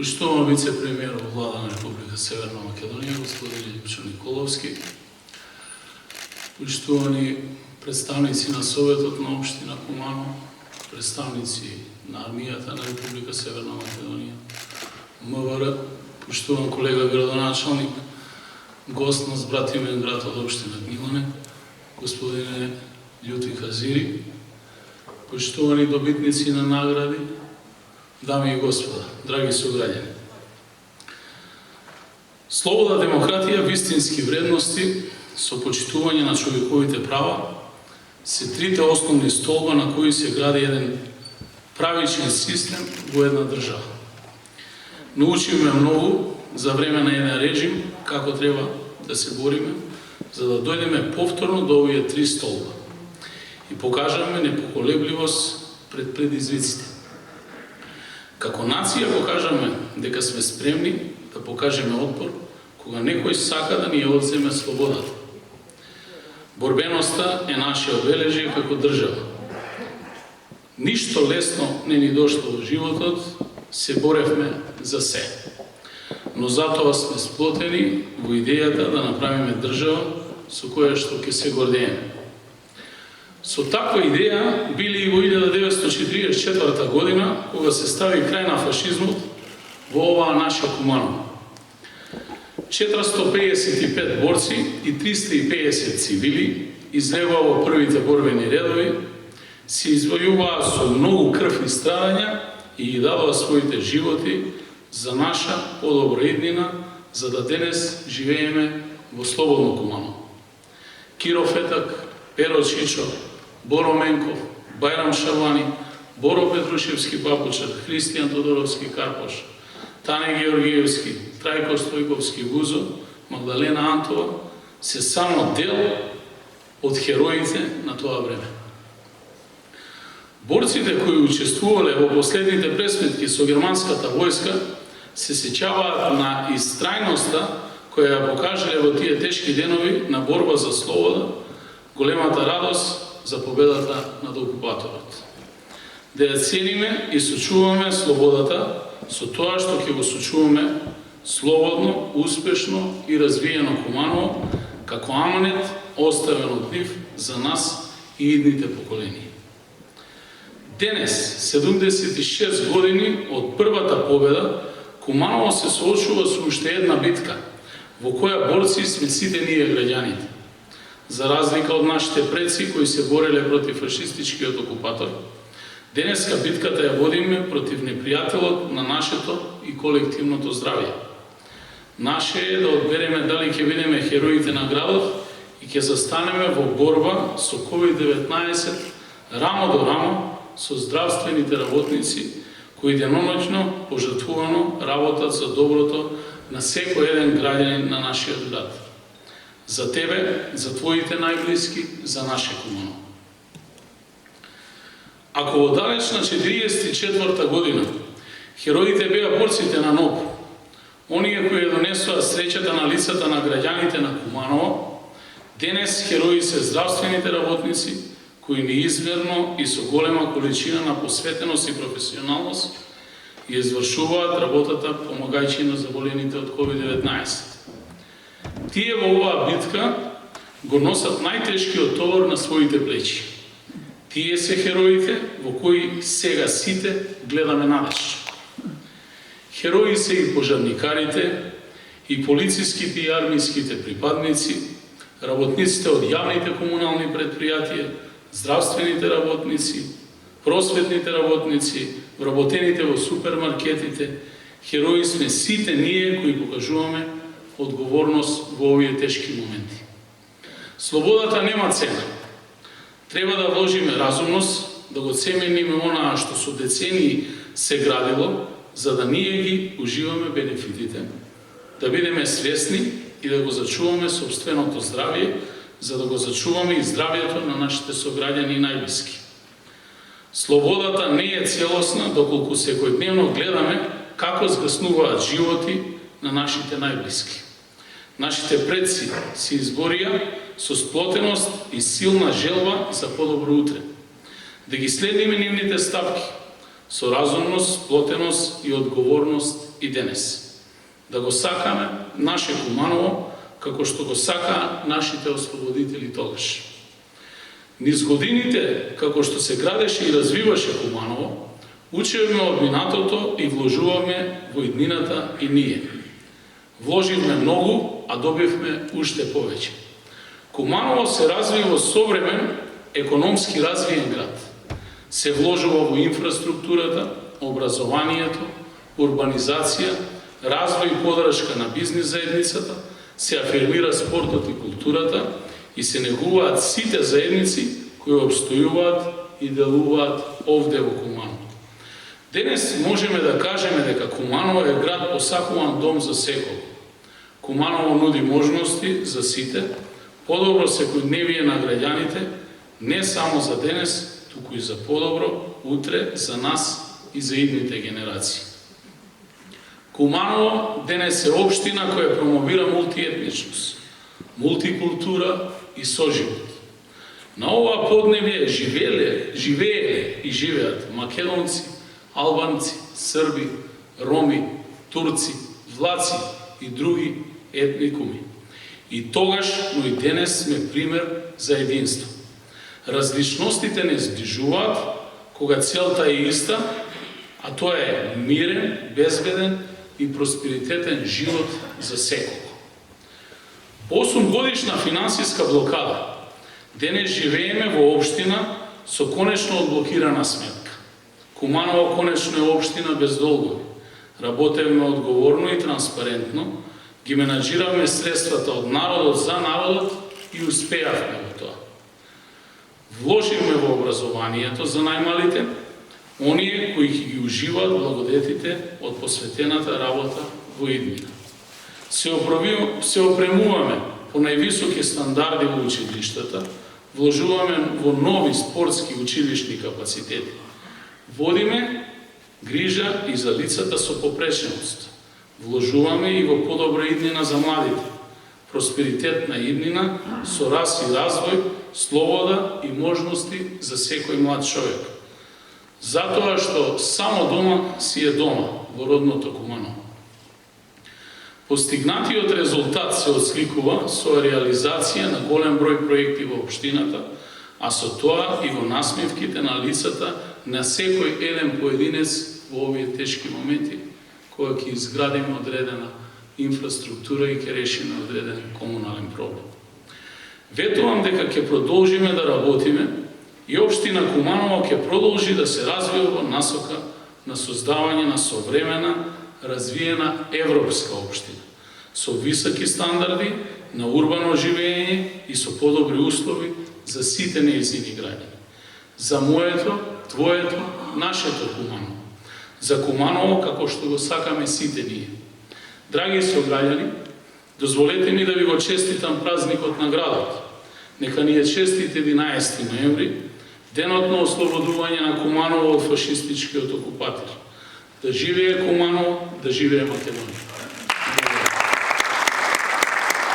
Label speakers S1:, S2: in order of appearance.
S1: Поштован вице-премиер во влада на Република Северна Македонија, господин Љупчо Николовски, поштовани представници на Советот на општина Куманово, представници на армијата на Република Северна Македонија, МВР, поштован колега градоначалник, гост на збратимен град од општина Гнилане, господине Љути Казири, поштовани добитници на награди, дами и господа, драги сограѓани. Слобода, демократија, вистински вредности со почитување на човековите права се трите основни столба на кои се гради еден правичен систем во една држава. Научиме многу за време на еден режим како треба да се бориме за да дојдеме повторно до овие три столба и покажаме непоколебливост пред предизвиците. Како нација покажаме дека сме спремни да покажеме отпор кога некој сака да ни ја одземе слободата. Борбеноста е наше обележје како држава. Ништо лесно не ни дошло во животот, се боревме за се. Но затоа сме сплотени во идејата да направиме држава со која што ќе се гордееме. Со таква идеја били и во 1944 година, кога се стави крај на фашизмот во оваа наша Куманово. 455 борци и 350 цивили излегоа во првите борбени редови, се извојуваа со многу крв и страдања и ги дадоа своите животи за наша подобра иднина, за да денес живееме во слободно Куманово. Киро Фетак, Перо Чичо, Боро Менков, Бајрам Шабани, Боро Петрушевски Папучар, Христијан Тодоровски Карпош, Тане Георгиевски, Трајко Стојковски Гузо, Магдалена Антова се само дел од хероите на тоа време. Борците кои учествувале во последните пресметки со германската војска се сеќаваат на истрајноста која ја покажале во тие тешки денови на борба за слобода, големата радост за победата над окупаторот. Да ја цениме и сочуваме слободата со тоа што ќе го сочуваме слободно, успешно и развиено Куманово како аманет оставен од нив за нас и идните поколенија. Денес, 76 години од првата победа, Куманово се соочува со уште една битка, во која борци сме сите ние граѓаните. За разлика од нашите предци кои се бореле против фашистичкиот окупатор, денеска битката ја водиме против непријателот на нашето и колективното здравје. Наше е да одбереме дали ќе бидеме хероите на градот и ќе застанеме во борба со COVID-19 рамо до рамо со здравствените работници кои деноноќно пожртвувано работат за доброто на секој еден граѓанин на нашиот град. За тебе, за твоите најблиски, за наше Куманово. Ако во далечна 44 година хероите беа борците на НОБ, оние кои донесоа среќата на лицата на граѓаните на Куманово, денес херои се здравствените работници кои неизверно и со голема количина на посветеност и професионалност ја извршуваат работата помагајќи на заболените од COVID-19. Тие во оваа битка го носат најтешкиот товар на своите плечи. Тие се хероите во кои сега сите гледаме надеж. Херои се и пожарникарите, и полициските и армиските припадници, работниците од јавните комунални предпријатија, здравствените работници, просветните работници, вработените во супермаркетите. Херои сме сите ние кои покажуваме одговорност во овие тешки моменти. Слободата нема цена. Треба да вложиме разумност, да го цемениме онаа што со децении се градило, за да ние ги уживаме бенефитите, да бидеме свесни и да го зачуваме собственото здравје, за да го зачуваме и здравјето на нашите сограѓани и најблиски. Слободата не е целосна доколку секојдневно гледаме како згаснуваат животи на нашите најблиски. Нашите предци се изборија со сплотеност и силна желба за подобро утре. Да ги следиме нивните стапки, со разумност, сплотеност и одговорност и денес. Да го сакаме наше Куманово, како што го сака нашите ослободители тогаш. Низ годините, како што се градеше и развиваше Куманово, учевме од минатото и вложуваме во иднината и ние. Вложивме многу, а добивме уште повеќе. Куманово се разви во современ, економски развиен град. Се вложува во инфраструктурата, образованието, урбанизација, развој и подршка на бизнис заедницата, се афирмира спортот и културата и се негуваат сите заедници кои обстојуваат и делуваат овде во Куманово. Денес можеме да кажеме дека Куманово е град посакуван дом за секој. Куманово нуди можности за сите, подобро секојдневие на граѓаните, не само за денес, туку и за подобро утре за нас и за идните генерации. Куманово денес е општина која промовира мултиетничност, мултикултура и соживот. На ова подневје живееле и живеат македонци, албанци, срби, роми, турци, влаци и други етникуми. И тогаш, но и денес сме пример за единство. Различностите не сближуваат, кога целта е иста, а тоа е мирен, безбеден и просперитетен живот за секој. 8 годишна финансиска блокада. Денес живееме во општина со конечно одблокирана сметка. Куманово конечно е општина без долгови. Работевме одговорно и транспарентно, ги менаџиравме средствата од народот за народот и успеавме во тоа. Вложивме во образованието за најмалите, оние кои ги уживаат благодетите од посветената работа во иднина. Се опремуваме по највисоки стандарди во училиштата, вложуваме во нови спортски училишни капацитети. Водиме грижа и за лицата со попреченост. Вложуваме и во подобра иднина за младите. Просперитетна иднина со раст и развој, слобода и можности за секој млад човек. Затоа што само дома си е дома во родното Куманово. Постигнатиот резултат се отсликува со реализација на голем број проекти во општината, а со тоа и во насмевките на лицата на секој еден поединец во овие тешки моменти, кога ќе изградиме одредена инфраструктура и ќе решиме одреден комунален проблем. Ветувам дека ќе продолжиме да работиме и општина Куманово ќе продолжи да се развива во насока на создавање на современа, развиена европска општина, со високи стандарди на урбано живење и со подобри услови за сите нејзини граѓани. За моето, твоето, нашето Куманово. За Куманово како што го сакаме сите ние. Драги сограѓани, дозволете ми да ви го честитам празникот на градот. Нека ни е честит 11 ноември, денот на ослободување на Куманово од фашистичкиот окупатор. Да живее Куманово, да живее Македонија.